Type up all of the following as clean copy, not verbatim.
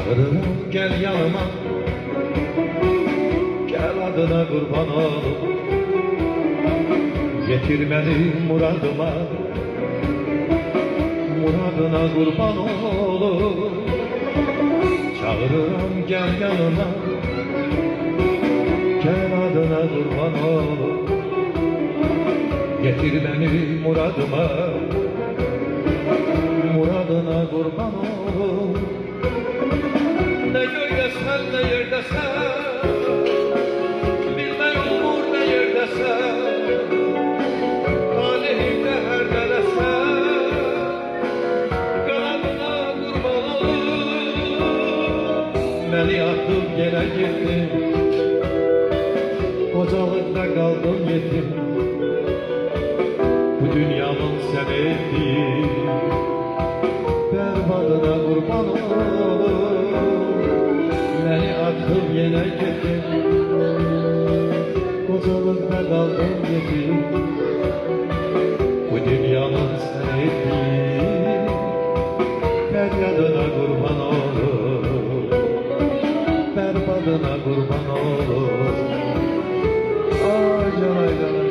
Çağırırım gel yanıma, gel adına kurban olup, getir beni muradıma, muradına kurban olup. Çağırırım gel yanıma, gel adına kurban olup, getir beni muradıma, muradına kurban olup. Ne gördesen ne yerdesen, bilmem umur ne yerdesen, talihimde her nelesen, kanadına kurban olup. Beni atıp yere gittin, kocalıkta kaldım yetim. Bu dünyanın sen ettiği berbatına kurban olup. Beni atıp yine gittin, kocalıkta kaldım yetim. Bu dünyanın sen ettiği feryadına kurban olur, berbatına kurban olur. Ay canay canay.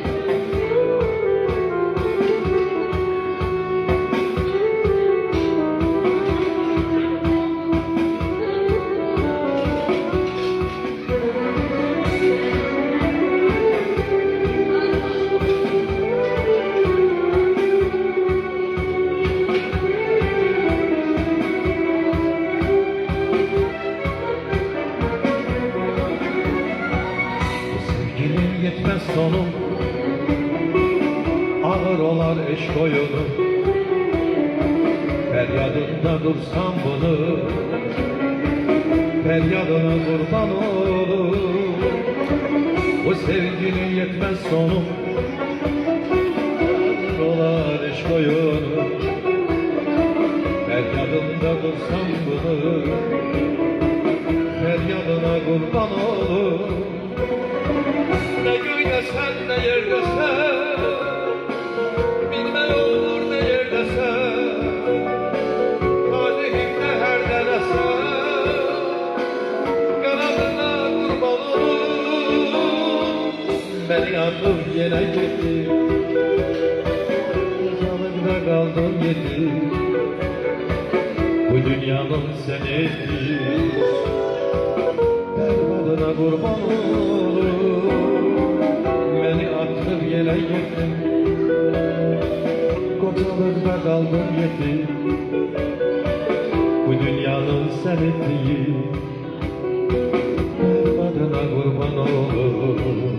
Yetmez sonum, ağır olar eş koyunu. Feryadında dursam bunu, feryadına kurban olur. Bu sevginin yetmez sonum, ağır olar eş koyunu. Feryadında dursam bunu, feryadına kurban olur. Ne göydesen ne yerdesen, bilmem olur ne yerdesen, talihimde her nelesen, kanadına kurban olur. Beni atıp yine gitti, kocalıkta kaldım yetim. Bu dünyanın sen ettiği berbatına kurban olur. Beni atıp yere gittin, kocalıkta kaldım yetim. Bu dünyanın sen ettiği berbatına kurban olur.